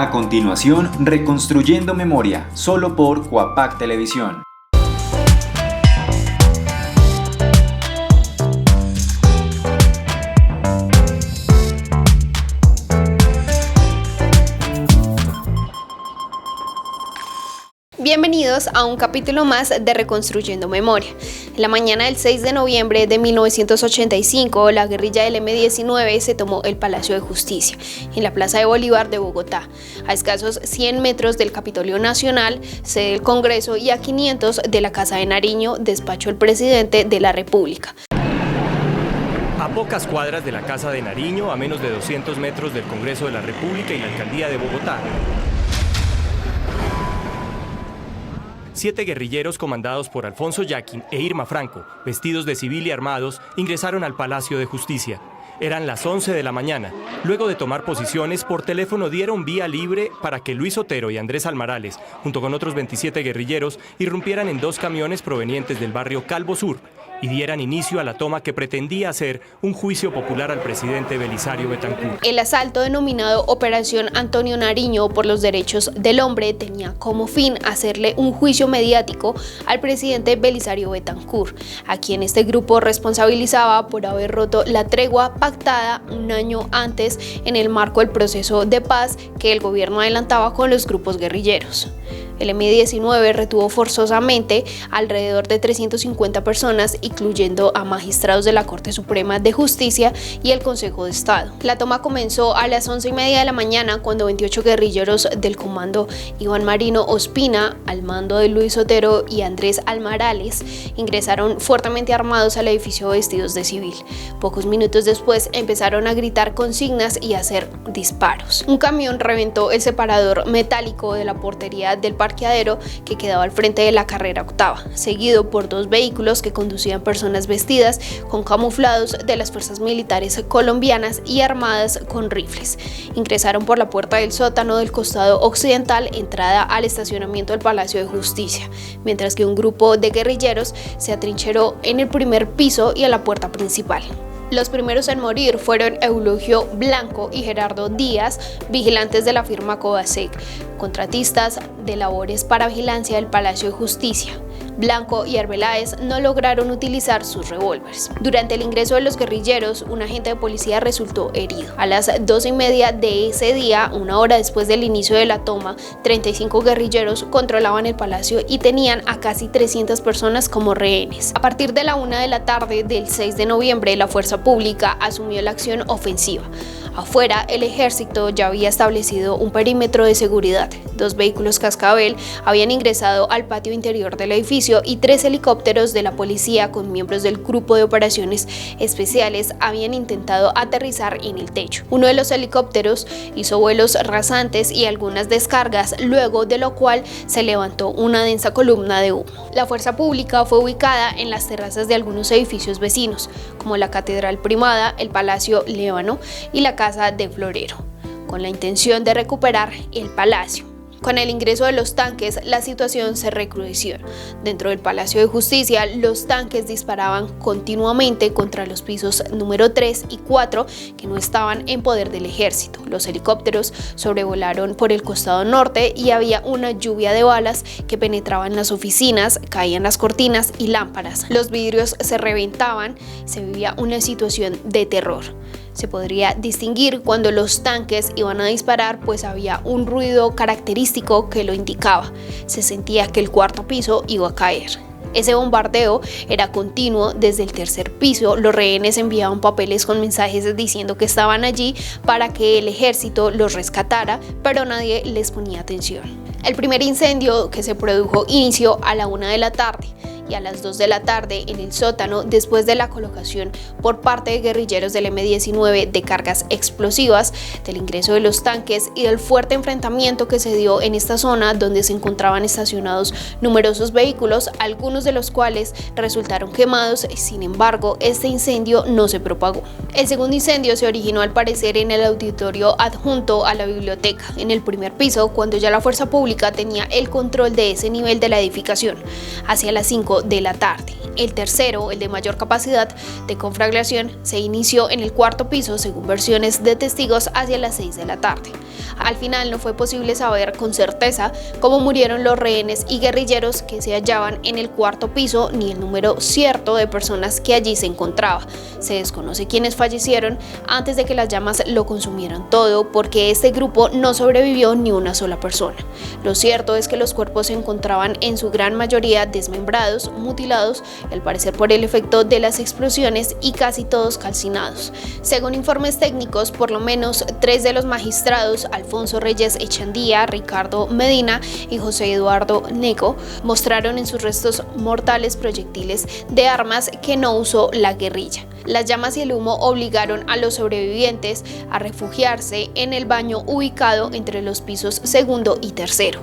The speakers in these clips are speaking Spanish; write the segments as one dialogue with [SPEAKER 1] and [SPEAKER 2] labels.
[SPEAKER 1] A continuación, Reconstruyendo Memoria, solo por Cuapac Televisión.
[SPEAKER 2] Bienvenidos a un capítulo más de Reconstruyendo Memoria. En la mañana del 6 de noviembre de 1985, la guerrilla del M-19 se tomó el Palacio de Justicia, en la Plaza de Bolívar de Bogotá, a escasos 100 metros del Capitolio Nacional, sede del Congreso, y a 500 de la Casa de Nariño, despacho del presidente de la República.
[SPEAKER 3] A pocas cuadras de la Casa de Nariño, a menos de 200 metros del Congreso de la República y la Alcaldía de Bogotá, 7 guerrilleros comandados por Alfonso Yaqui e Irma Franco, vestidos de civil y armados, ingresaron al Palacio de Justicia. Eran las 11 de la mañana. Luego de tomar posiciones, por teléfono dieron vía libre para que Luis Otero y Andrés Almarales, junto con otros 27 guerrilleros, irrumpieran en 2 camiones provenientes del barrio Calvo Sur y dieran inicio a la toma que pretendía hacer un juicio popular al presidente Belisario Betancur.
[SPEAKER 2] El asalto, denominado Operación Antonio Nariño por los Derechos del Hombre, tenía como fin hacerle un juicio mediático al presidente Belisario Betancur, a quien este grupo responsabilizaba por haber roto la tregua pactada un año antes en el marco del proceso de paz que el gobierno adelantaba con los grupos guerrilleros. El M-19 retuvo forzosamente alrededor de 350 personas, incluyendo a magistrados de la Corte Suprema de Justicia y el Consejo de Estado. La toma comenzó a las 11:30 de la mañana, cuando 28 guerrilleros del comando Iván Marino Ospina, al mando de Luis Otero y Andrés Almarales, ingresaron fuertemente armados al edificio vestidos de civil. Pocos minutos después empezaron a gritar consignas y a hacer disparos. Un camión reventó el separador metálico de la portería del parqueadero que quedaba al frente de la carrera octava, seguido por 2 vehículos que conducían personas vestidas con camuflados de las fuerzas militares colombianas y armadas con rifles. Ingresaron por la puerta del sótano del costado occidental, entrada al estacionamiento del Palacio de Justicia, mientras que un grupo de guerrilleros se atrincheró en el primer piso y a la puerta principal. Los primeros en morir fueron Eulogio Blanco y Gerardo Díaz, vigilantes de la firma Covasec, contratistas de labores para vigilancia del Palacio de Justicia. Blanco y Arbeláez no lograron utilizar sus revólveres. Durante el ingreso de los guerrilleros, un agente de policía resultó herido. A las 12:30 de ese día, una hora después del inicio de la toma, 35 guerrilleros controlaban el palacio y tenían a casi 300 personas como rehenes. A partir de la 1 de la tarde del 6 de noviembre, la fuerza pública asumió la acción ofensiva. Afuera, el ejército ya había establecido un perímetro de seguridad. 2 vehículos Cascabel habían ingresado al patio interior del edificio y 3 helicópteros de la policía con miembros del Grupo de Operaciones Especiales habían intentado aterrizar en el techo. Uno de los helicópteros hizo vuelos rasantes y algunas descargas, luego de lo cual se levantó una densa columna de humo. La fuerza pública fue ubicada en las terrazas de algunos edificios vecinos, como la Catedral Primada, el Palacio Líbano y la Casa de Florero, con la intención de recuperar el palacio. Con el ingreso de los tanques, la situación se recrudeció. Dentro del Palacio de Justicia, los tanques disparaban continuamente contra los pisos número 3 y 4 que no estaban en poder del ejército. Los helicópteros sobrevolaron por el costado norte y había una lluvia de balas que penetraban las oficinas, caían las cortinas y lámparas. Los vidrios se reventaban, se vivía una situación de terror. Se podría distinguir cuando los tanques iban a disparar, pues había un ruido característico que lo indicaba. Se sentía que el 4º piso iba a caer. Ese bombardeo era continuo desde el 3er piso. Los rehenes enviaban papeles con mensajes diciendo que estaban allí para que el ejército los rescatara, pero nadie les ponía atención. El primer incendio que se produjo inició a la 1 de la tarde. Y a las 2 de la tarde en el sótano, después de la colocación por parte de guerrilleros del M-19 de cargas explosivas, del ingreso de los tanques y del fuerte enfrentamiento que se dio en esta zona donde se encontraban estacionados numerosos vehículos, algunos de los cuales resultaron quemados. Sin embargo, este incendio no se propagó. El segundo incendio se originó al parecer en el auditorio adjunto a la biblioteca, en el primer piso, cuando ya la fuerza pública tenía el control de ese nivel de la edificación. Hacia las 5 5 de la tarde. El tercero, el de mayor capacidad de conflagración, se inició en el cuarto piso, según versiones de testigos, hacia las 6 de la tarde. Al final no fue posible saber con certeza cómo murieron los rehenes y guerrilleros que se hallaban en el cuarto piso, ni el número cierto de personas que allí se encontraba. Se desconoce quiénes fallecieron antes de que las llamas lo consumieran todo, porque este grupo no sobrevivió ni una sola persona. Lo cierto es que los cuerpos se encontraban en su gran mayoría desmembrados, mutilados, al parecer por el efecto de las explosiones, y casi todos calcinados. Según informes técnicos, por lo menos 3 de los magistrados, Alfonso Reyes Echandía, Ricardo Medina y José Eduardo Neco, mostraron en sus restos mortales proyectiles de armas que no usó la guerrilla. Las llamas y el humo obligaron a los sobrevivientes a refugiarse en el baño ubicado entre los pisos segundo y tercero.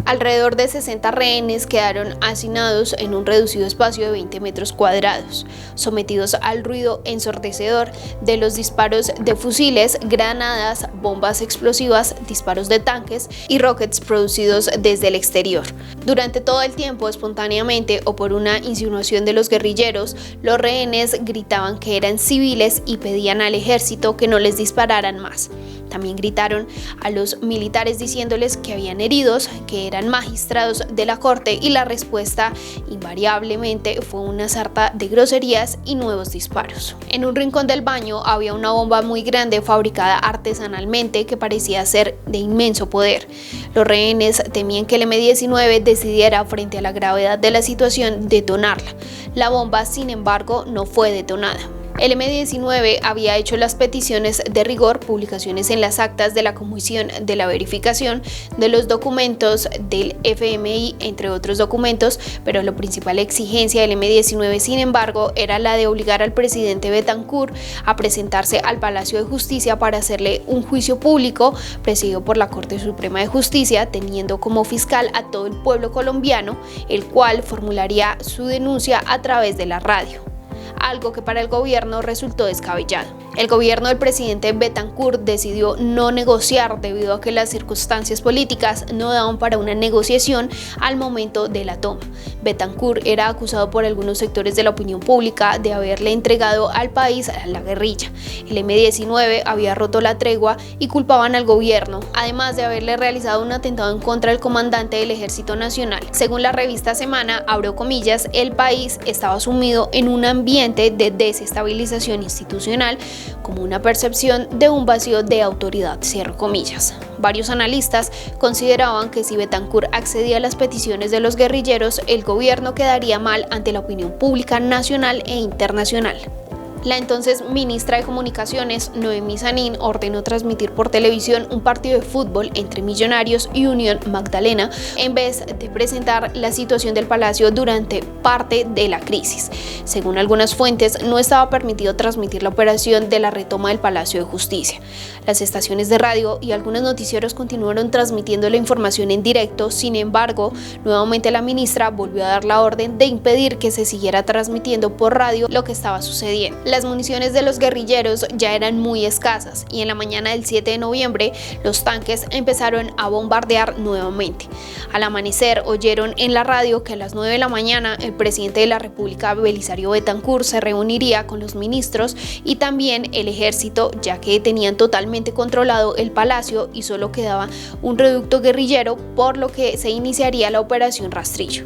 [SPEAKER 2] Alrededor de 60 rehenes quedaron hacinados en un reducido espacio de 20 metros cuadrados, sometidos al ruido ensordecedor de los disparos de fusiles, granadas, bombas explosivas, disparos de tanques y rockets producidos desde el exterior. Durante todo el tiempo, espontáneamente o por una insinuación de los guerrilleros, los rehenes gritaban que eran civiles y pedían al ejército que no les dispararan más. También gritaron a los militares diciéndoles que habían heridos, que eran magistrados de la corte, y la respuesta invariablemente fue una sarta de groserías y nuevos disparos. En un rincón del baño había una bomba muy grande fabricada artesanalmente que parecía ser de inmenso poder. Los rehenes temían que el M-19 decidiera, frente a la gravedad de la situación, detonarla. La bomba, sin embargo, no fue detonada. El M-19 había hecho las peticiones de rigor, publicaciones en las actas de la Comisión de la Verificación de los documentos del FMI, entre otros documentos, pero la principal exigencia del M-19, sin embargo, era la de obligar al presidente Betancur a presentarse al Palacio de Justicia para hacerle un juicio público presidido por la Corte Suprema de Justicia, teniendo como fiscal a todo el pueblo colombiano, el cual formularía su denuncia a través de la radio. Algo que para el gobierno resultó descabellado. El gobierno del presidente Betancur decidió no negociar debido a que las circunstancias políticas no daban para una negociación al momento de la toma. Betancur era acusado por algunos sectores de la opinión pública de haberle entregado al país a la guerrilla. El M-19 había roto la tregua y culpaban al gobierno, además de haberle realizado un atentado en contra del comandante del Ejército Nacional. Según la revista Semana, abro comillas, el país estaba sumido en un ambiente de desestabilización institucional, como una percepción de un vacío de autoridad, cierro comillas. Varios analistas consideraban que si Betancur accedía a las peticiones de los guerrilleros, el gobierno quedaría mal ante la opinión pública nacional e internacional. La entonces ministra de Comunicaciones, Noemí Sanín, ordenó transmitir por televisión un partido de fútbol entre Millonarios y Unión Magdalena, en vez de presentar la situación del palacio durante parte de la crisis. Según algunas fuentes, no estaba permitido transmitir la operación de la retoma del Palacio de Justicia. Las estaciones de radio y algunos noticieros continuaron transmitiendo la información en directo. Sin embargo, nuevamente la ministra volvió a dar la orden de impedir que se siguiera transmitiendo por radio lo que estaba sucediendo. Las municiones de los guerrilleros ya eran muy escasas y en la mañana del 7 de noviembre los tanques empezaron a bombardear nuevamente. Al amanecer oyeron en la radio que a las 9 de la mañana el presidente de la República, Belisario Betancur, se reuniría con los ministros y también el ejército, ya que tenían totalmente controlado el palacio y solo quedaba un reducto guerrillero, por lo que se iniciaría la operación Rastrillo.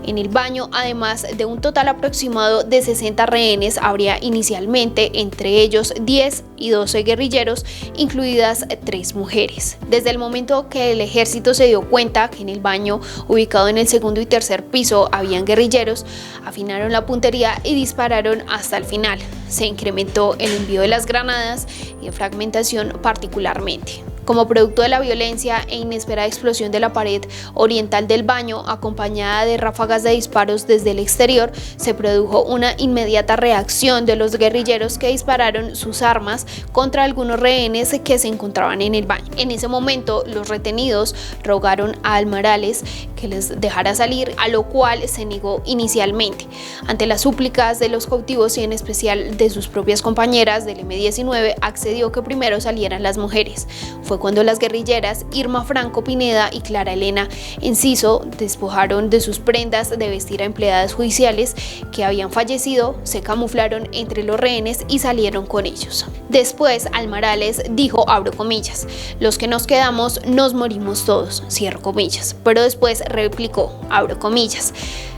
[SPEAKER 2] En el baño, además de un total aproximado de 60 rehenes, habría inicialmente entre ellos 10 y 12 guerrilleros, incluidas 3 mujeres. Desde el momento que el ejército se dio cuenta que en el baño, ubicado en el segundo y tercer piso, habían guerrilleros, afinaron la puntería y dispararon hasta el final. Se incrementó el envío de las granadas y de fragmentación particularmente. Como producto de la violencia e inesperada explosión de la pared oriental del baño, acompañada de ráfagas de disparos desde el exterior, se produjo una inmediata reacción de los guerrilleros que dispararon sus armas contra algunos rehenes que se encontraban en el baño. En ese momento, los retenidos rogaron a Almarales que les dejara salir, a lo cual se negó inicialmente. Ante las súplicas de los cautivos y en especial de sus propias compañeras del M-19, accedió que primero salieran las mujeres. Fue fue cuando las guerrilleras Irma Franco Pineda y Clara Elena Enciso despojaron de sus prendas de vestir a empleadas judiciales que habían fallecido, se camuflaron entre los rehenes y salieron con ellos. Después, Almarales dijo, abro comillas, los que nos quedamos nos morimos todos, cierro comillas, pero después replicó, abro comillas,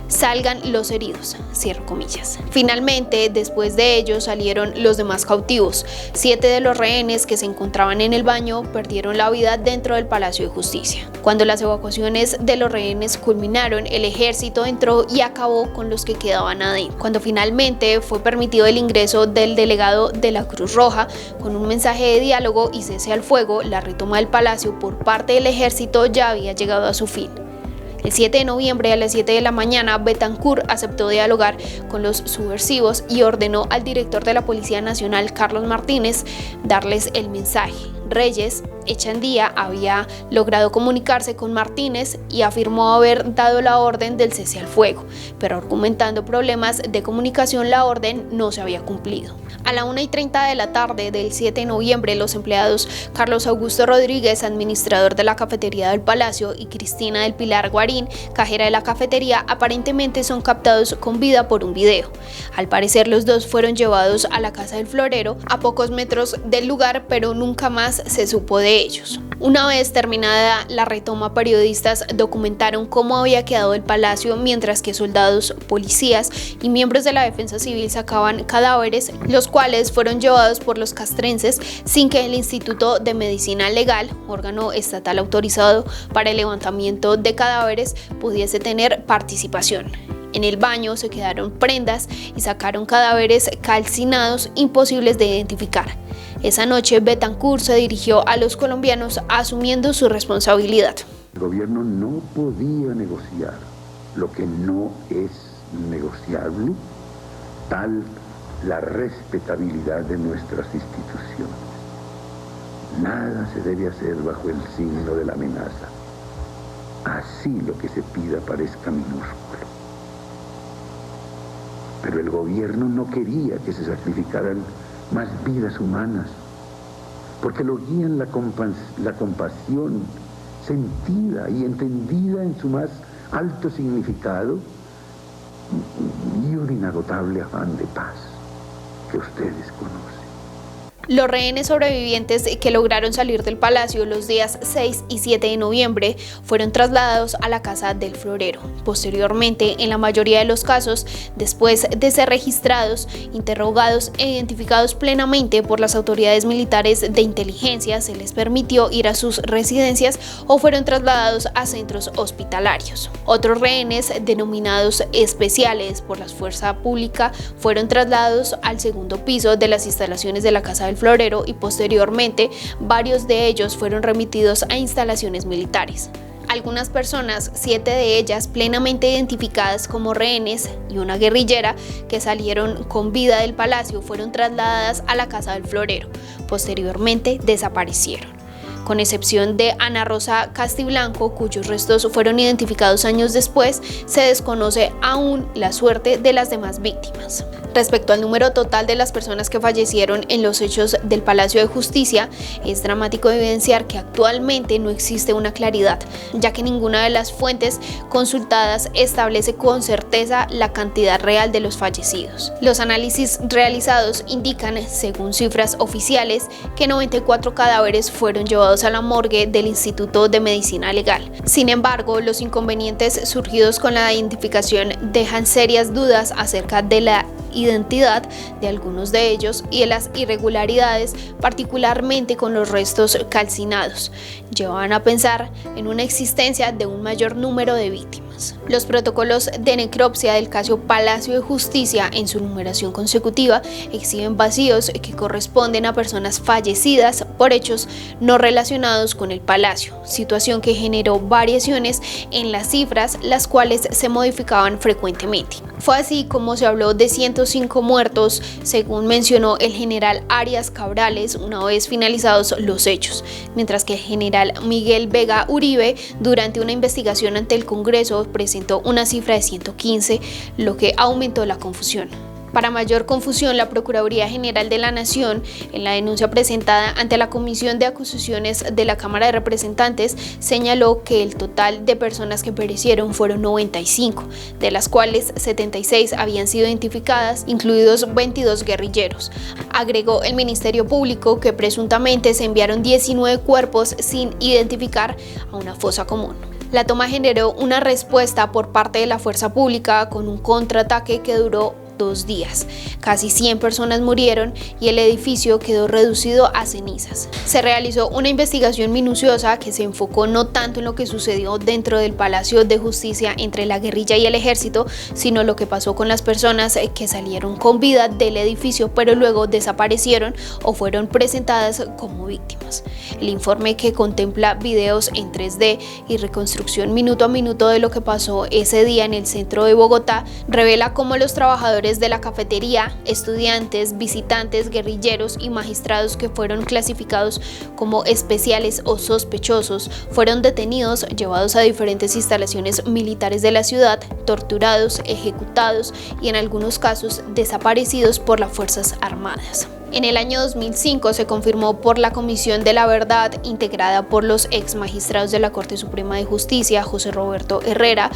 [SPEAKER 2] salgan los heridos, cierro comillas. Finalmente, después de ello salieron los demás cautivos. 7 de los rehenes que se encontraban en el baño perdieron la vida dentro del Palacio de Justicia. Cuando las evacuaciones de los rehenes culminaron, el ejército entró y acabó con los que quedaban adentro. Cuando finalmente fue permitido el ingreso del delegado de la Cruz Roja con un mensaje de diálogo y cese al fuego, la retoma del palacio por parte del ejército ya había llegado a su fin. El 7 de noviembre a las 7 de la mañana, Betancur aceptó dialogar con los subversivos y ordenó al director de la Policía Nacional, Carlos Martínez, darles el mensaje. Reyes Echandía había logrado comunicarse con Martínez y afirmó haber dado la orden del cese al fuego, pero argumentando problemas de comunicación, la orden no se había cumplido. A la 1:30 de la tarde del 7 de noviembre, los empleados Carlos Augusto Rodríguez, administrador de la cafetería del Palacio, y Cristina del Pilar Guarín, cajera de la cafetería, aparentemente son captados con vida por un video. Al parecer, los dos fueron llevados a la Casa del Florero, a pocos metros del lugar, pero nunca más se supo de ellos. Una vez terminada la retoma, periodistas documentaron cómo había quedado el palacio mientras que soldados, policías y miembros de la defensa civil sacaban cadáveres, los cuales fueron llevados por los castrenses sin que el Instituto de Medicina Legal, órgano estatal autorizado para el levantamiento de cadáveres, pudiese tener participación. En el baño se quedaron prendas y sacaron cadáveres calcinados imposibles de identificar. Esa noche, Betancur se dirigió a los colombianos asumiendo su responsabilidad.
[SPEAKER 4] El gobierno no podía negociar lo que no es negociable, tal la respetabilidad de nuestras instituciones. Nada se debe hacer bajo el signo de la amenaza. Así lo que se pida parezca minúsculo. Pero el gobierno no quería que se sacrificaran más vidas humanas, porque lo guían la compasión sentida y entendida en su más alto significado y un inagotable afán de paz que ustedes conocen.
[SPEAKER 2] Los rehenes sobrevivientes que lograron salir del palacio los días 6 y 7 de noviembre fueron trasladados a la Casa del Florero. Posteriormente, en la mayoría de los casos, después de ser registrados, interrogados e identificados plenamente por las autoridades militares de inteligencia, se les permitió ir a sus residencias o fueron trasladados a centros hospitalarios. Otros rehenes, denominados especiales por la fuerza pública, fueron trasladados al segundo piso de las instalaciones de la Casa del Florero y posteriormente varios de ellos fueron remitidos a instalaciones militares. Algunas personas, 7 de ellas plenamente identificadas como rehenes y una guerrillera que salieron con vida del palacio, fueron trasladadas a la Casa del Florero. Posteriormente desaparecieron. Con excepción de Ana Rosa Castiblanco, cuyos restos fueron identificados años después, se desconoce aún la suerte de las demás víctimas. Respecto al número total de las personas que fallecieron en los hechos del Palacio de Justicia, es dramático evidenciar que actualmente no existe una claridad, ya que ninguna de las fuentes consultadas establece con certeza la cantidad real de los fallecidos. Los análisis realizados indican, según cifras oficiales, que 94 cadáveres fueron llevados a la morgue del Instituto de Medicina Legal. Sin embargo, los inconvenientes surgidos con la identificación dejan serias dudas acerca de la identidad de algunos de ellos y de las irregularidades, particularmente con los restos calcinados. Llevan a pensar en una existencia de un mayor número de víctimas. Los protocolos de necropsia del caso Palacio de Justicia, en su numeración consecutiva, exhiben vacíos que corresponden a personas fallecidas por hechos no relacionados con el palacio, situación que generó variaciones en las cifras, las cuales se modificaban frecuentemente. Fue así como se habló de 105 muertos, según mencionó el general Arias Cabrales una vez finalizados los hechos, mientras que el general Miguel Vega Uribe, durante una investigación ante el Congreso, presentó una cifra de 115, lo que aumentó la confusión. Para mayor confusión, la Procuraduría General de la Nación, en la denuncia presentada ante la Comisión de Acusaciones de la Cámara de Representantes, señaló que el total de personas que perecieron fueron 95, de las cuales 76 habían sido identificadas, incluidos 22 guerrilleros. Agregó el Ministerio Público que presuntamente se enviaron 19 cuerpos sin identificar a una fosa común. La toma generó una respuesta por parte de la fuerza pública con un contraataque que duró 2 días. Casi 100 personas murieron y el edificio quedó reducido a cenizas. Se realizó una investigación minuciosa que se enfocó no tanto en lo que sucedió dentro del Palacio de Justicia entre la guerrilla y el ejército, sino lo que pasó con las personas que salieron con vida del edificio pero luego desaparecieron o fueron presentadas como víctimas. El informe, que contempla videos en 3D y reconstrucción minuto a minuto de lo que pasó ese día en el centro de Bogotá, revela cómo los trabajadores de la cafetería, estudiantes, visitantes, guerrilleros y magistrados que fueron clasificados como especiales o sospechosos fueron detenidos, llevados a diferentes instalaciones militares de la ciudad, torturados, ejecutados y en algunos casos desaparecidos por las Fuerzas Armadas. En el año 2005 se confirmó por la Comisión de la Verdad, integrada por los ex magistrados de la Corte Suprema de Justicia, José Roberto Herrera,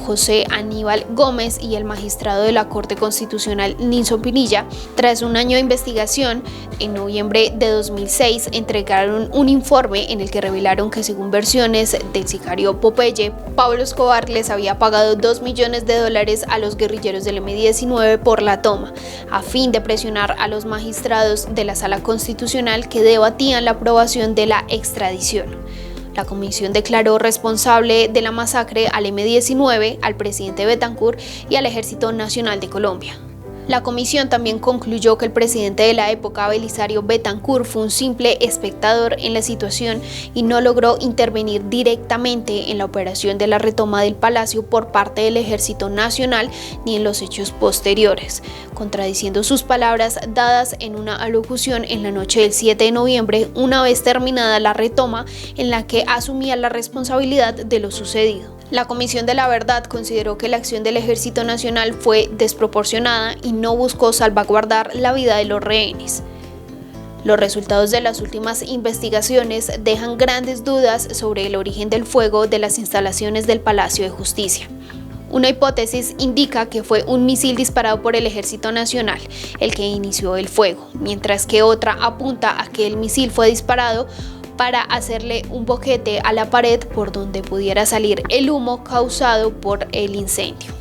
[SPEAKER 2] José Aníbal Gómez y el magistrado de la Corte Constitucional Nilson Pinilla. Tras un año de investigación, en noviembre de 2006 entregaron un informe en el que revelaron que, según versiones del sicario Popeye, Pablo Escobar les había pagado $2 millones a los guerrilleros del M-19 por la toma, a fin de presionar a los magistrados de la Sala Constitucional que debatían la aprobación de la extradición. La comisión declaró responsable de la masacre al M-19, al presidente Betancur y al Ejército Nacional de Colombia. La comisión también concluyó que el presidente de la época, Belisario Betancur, fue un simple espectador en la situación y no logró intervenir directamente en la operación de la retoma del palacio por parte del Ejército Nacional ni en los hechos posteriores, contradiciendo sus palabras dadas en una alocución en la noche del 7 de noviembre, una vez terminada la retoma, en la que asumía la responsabilidad de lo sucedido. La Comisión de la Verdad consideró que la acción del Ejército Nacional fue desproporcionada y no buscó salvaguardar la vida de los rehenes. Los resultados de las últimas investigaciones dejan grandes dudas sobre el origen del fuego de las instalaciones del Palacio de Justicia. Una hipótesis indica que fue un misil disparado por el Ejército Nacional el que inició el fuego, mientras que otra apunta a que el misil fue disparado para hacerle un boquete a la pared por donde pudiera salir el humo causado por el incendio.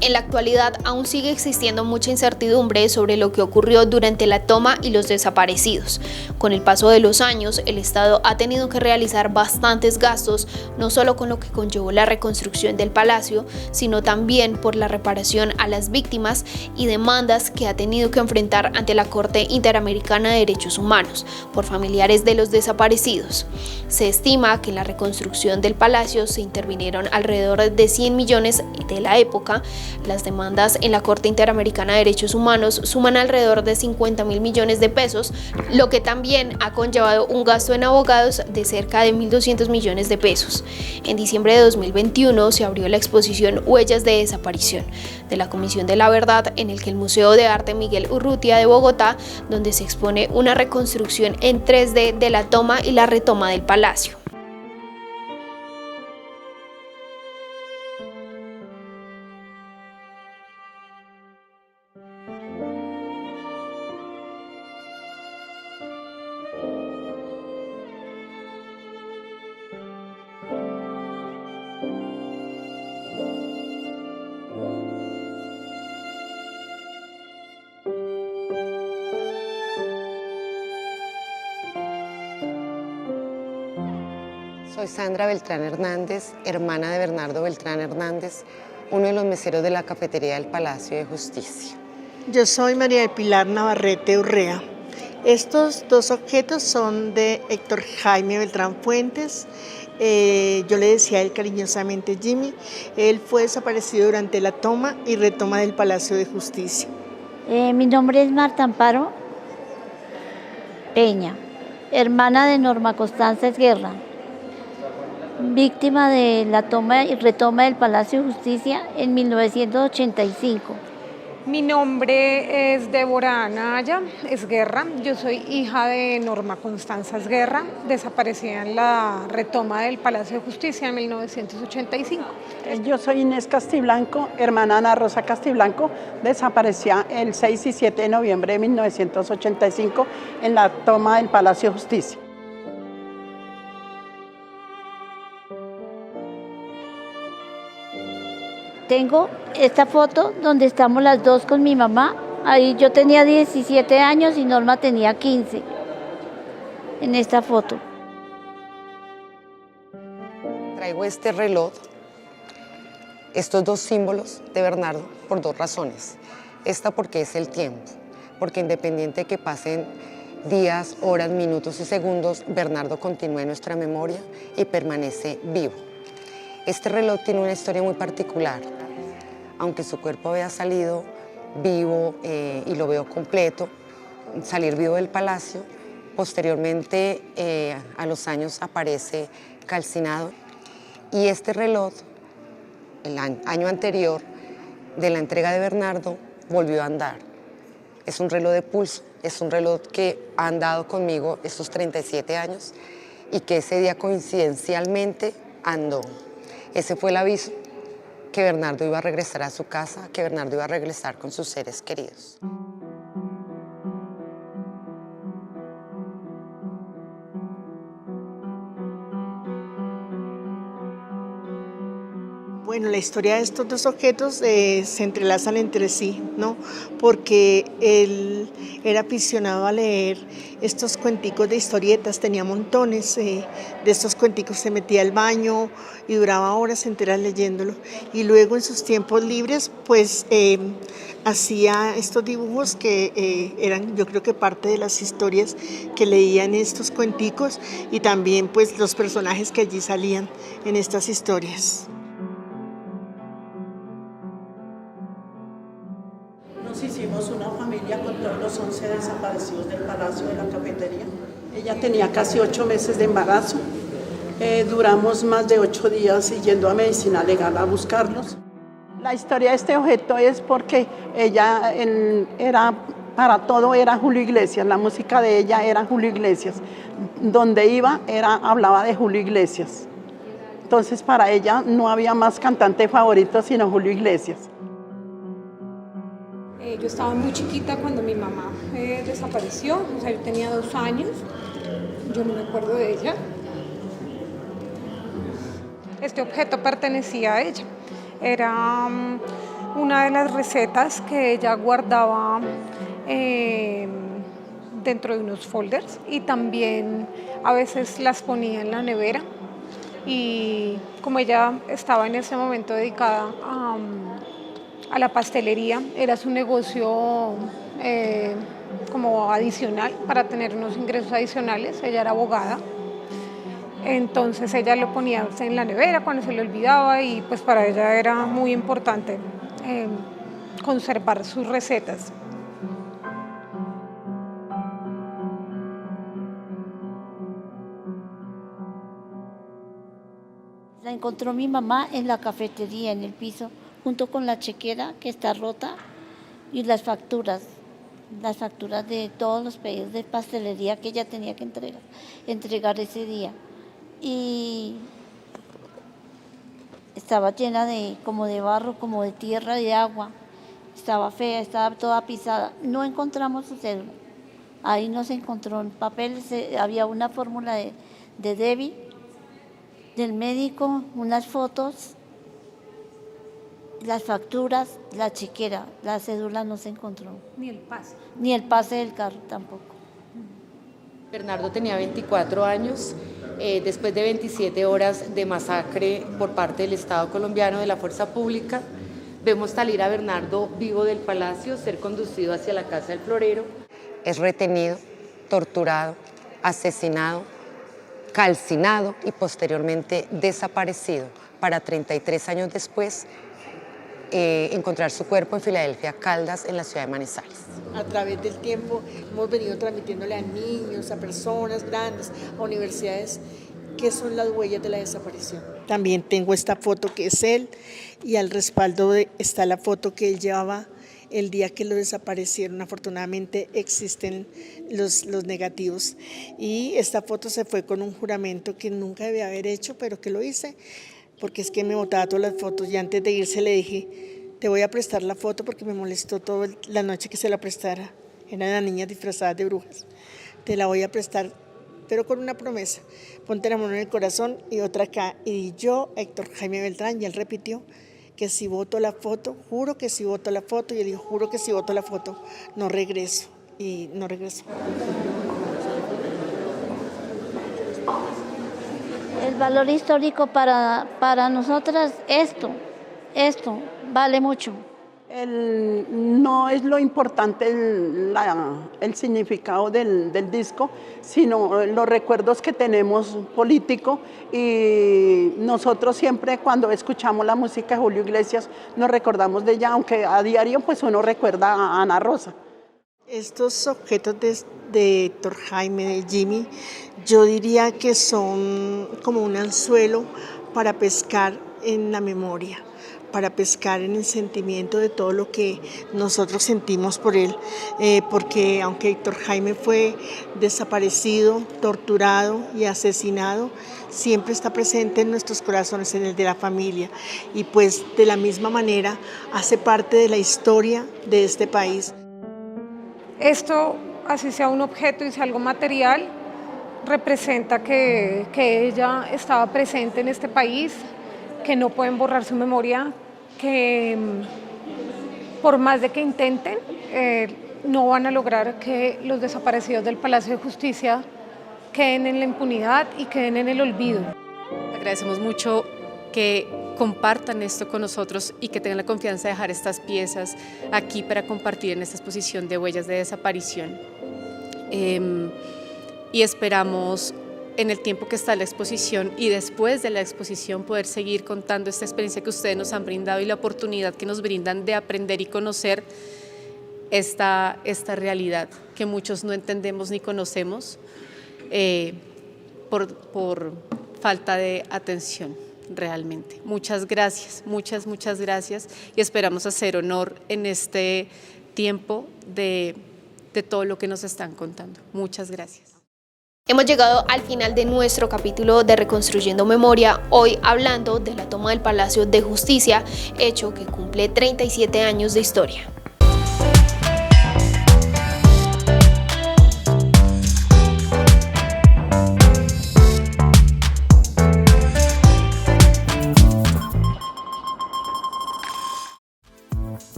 [SPEAKER 2] En la actualidad aún sigue existiendo mucha incertidumbre sobre lo que ocurrió durante la toma y los desaparecidos. Con el paso de los años, el Estado ha tenido que realizar bastantes gastos, no solo con lo que conllevó la reconstrucción del palacio, sino también por la reparación a las víctimas y demandas que ha tenido que enfrentar ante la Corte Interamericana de Derechos Humanos por familiares de los desaparecidos. Se estima que en la reconstrucción del palacio se intervinieron alrededor de 100 millones de la época. Las demandas en la Corte Interamericana de Derechos Humanos suman alrededor de 50.000 millones de pesos, lo que también ha conllevado un gasto en abogados de cerca de 1.200 millones de pesos. En diciembre de 2021 se abrió la exposición Huellas de Desaparición de la Comisión de la Verdad en el que el Museo de Arte Miguel Urrutia de Bogotá, donde se expone una reconstrucción en 3D de la toma y la retoma del palacio.
[SPEAKER 5] Soy Sandra Beltrán Hernández, hermana de Bernardo Beltrán Hernández, uno de los meseros de la cafetería del Palacio de Justicia.
[SPEAKER 6] Yo soy María de Pilar Navarrete Urrea. Estos dos objetos son de Héctor Jaime Beltrán Fuentes. Yo le decía a él cariñosamente Jimmy. Él fue desaparecido durante la toma y retoma del Palacio de Justicia.
[SPEAKER 7] Mi nombre es Marta Amparo Peña, hermana de Norma Constanza Guerra, víctima de la toma y retoma del Palacio de Justicia en 1985.
[SPEAKER 8] Mi nombre es Débora Anaya Esguerra, yo soy hija de Norma Constanza Esguerra, desaparecida en la retoma del Palacio de Justicia en 1985.
[SPEAKER 9] Yo soy Inés Castiblanco, hermana Ana Rosa Castiblanco, desaparecida el 6 y 7 de noviembre de 1985 en la toma del Palacio de Justicia.
[SPEAKER 7] Tengo esta foto donde estamos las dos con mi mamá. Ahí yo tenía 17 años y Norma tenía 15. En esta foto.
[SPEAKER 5] Traigo este reloj, estos dos símbolos de Bernardo por dos razones. Esta porque es el tiempo, porque independiente de que pasen días, horas, minutos y segundos, Bernardo continúa en nuestra memoria y permanece vivo. Este reloj tiene una historia muy particular. Aunque su cuerpo había salido vivo y lo veo completo, salir vivo del palacio, posteriormente a los años aparece calcinado. Y este reloj, el año anterior de la entrega de Bernardo, volvió a andar. Es un reloj de pulso, es un reloj que ha andado conmigo estos 37 años y que ese día coincidencialmente andó. Ese fue el aviso que Bernardo iba a regresar a su casa, que Bernardo iba a regresar con sus seres queridos.
[SPEAKER 6] Bueno, la historia de estos dos objetos se entrelazan entre sí, ¿no? Porque él era aficionado a leer estos cuenticos de historietas, tenía montones de estos cuenticos, se metía al baño y duraba horas enteras leyéndolo. Y luego en sus tiempos libres, pues hacía estos dibujos que eran, yo creo que parte de las historias que leían estos cuenticos y también pues los personajes que allí salían en estas historias.
[SPEAKER 9] Hicimos una familia con todos los 11 desaparecidos del Palacio de la Cafetería. Ella tenía casi 8 meses de embarazo. Duramos más de 8 días yendo a Medicina Legal a buscarlos. La historia de este objeto es porque ella para todo era Julio Iglesias, la música de ella era Julio Iglesias. Donde iba hablaba de Julio Iglesias. Entonces para ella no había más cantante favorito sino Julio Iglesias.
[SPEAKER 8] Yo estaba muy chiquita cuando mi mamá desapareció, o sea, yo tenía 2 años, yo no me acuerdo de ella. Este objeto pertenecía a ella, era una de las recetas que ella guardaba dentro de unos folders y también a veces las ponía en la nevera y como ella estaba en ese momento dedicada a la pastelería, era su negocio como adicional para tener unos ingresos adicionales, ella era abogada, entonces ella lo ponía en la nevera cuando se le olvidaba y pues para ella era muy importante conservar sus recetas.
[SPEAKER 7] La encontró mi mamá en la cafetería, en el piso, junto con la chequera que está rota y las facturas de todos los pedidos de pastelería que ella tenía que entregar ese día. Y estaba llena como de barro, como de tierra, de agua. Estaba fea, estaba toda pisada. No encontramos su cédula. Ahí no se encontró en papeles, había una fórmula de Debbie, del médico, unas fotos, las facturas, la chequera, la cédula no se encontró.
[SPEAKER 8] Ni el pase.
[SPEAKER 7] Ni el pase del carro tampoco.
[SPEAKER 10] Bernardo tenía 24 años, después de 27 horas de masacre por parte del Estado colombiano, de la fuerza pública, vemos salir a Bernardo vivo del palacio, ser conducido hacia la Casa del Florero.
[SPEAKER 5] Es retenido, torturado, asesinado, calcinado y posteriormente desaparecido para 33 años después encontrar su cuerpo en Filadelfia, Caldas, en la ciudad de Manizales.
[SPEAKER 6] A través del tiempo hemos venido transmitiéndole a niños, a personas grandes, a universidades, qué son las huellas de la desaparición. También tengo esta foto que es él y al respaldo está la foto que él llevaba el día que lo desaparecieron. Afortunadamente existen los negativos, y esta foto se fue con un juramento que nunca debía haber hecho, pero que lo hice, porque es que me botaba todas las fotos, y antes de irse le dije: te voy a prestar la foto, porque me molestó toda la noche que se la prestara. Eran las niñas disfrazadas de brujas. Te la voy a prestar, pero con una promesa: ponte la mano en el corazón y otra acá. Y yo, Héctor Jaime Beltrán, y él repitió que si voto la foto, juro que si voto la foto, y él dijo: juro que si voto la foto, no regreso. Y no regresó.
[SPEAKER 7] El valor histórico para nosotras, esto vale mucho.
[SPEAKER 9] No es lo importante el significado del disco, sino los recuerdos que tenemos políticos, y nosotros siempre cuando escuchamos la música de Julio Iglesias nos recordamos de ella, aunque a diario pues uno recuerda a Ana Rosa.
[SPEAKER 6] Estos objetos de Héctor Jaime, de Jimmy, yo diría que son como un anzuelo para pescar en la memoria, para pescar en el sentimiento de todo lo que nosotros sentimos por él, porque aunque Héctor Jaime fue desaparecido, torturado y asesinado, siempre está presente en nuestros corazones, en el de la familia, y pues de la misma manera hace parte de la historia de este país.
[SPEAKER 8] Esto, así sea un objeto y sea algo material, representa que ella estaba presente en este país, que no pueden borrar su memoria, que por más de que intenten, no van a lograr que los desaparecidos del Palacio de Justicia queden en la impunidad y queden en el olvido.
[SPEAKER 10] Agradecemos mucho que compartan esto con nosotros y que tengan la confianza de dejar estas piezas aquí para compartir en esta exposición de huellas de desaparición. Y esperamos en el tiempo que está la exposición y después de la exposición poder seguir contando esta experiencia que ustedes nos han brindado y la oportunidad que nos brindan de aprender y conocer esta realidad que muchos no entendemos ni conocemos por falta de atención realmente. Muchas gracias, muchas gracias, y esperamos hacer honor en este tiempo de todo lo que nos están contando. Muchas gracias.
[SPEAKER 2] Hemos llegado al final de nuestro capítulo de Reconstruyendo Memoria, hoy hablando de la toma del Palacio de Justicia, hecho que cumple 37 años de historia.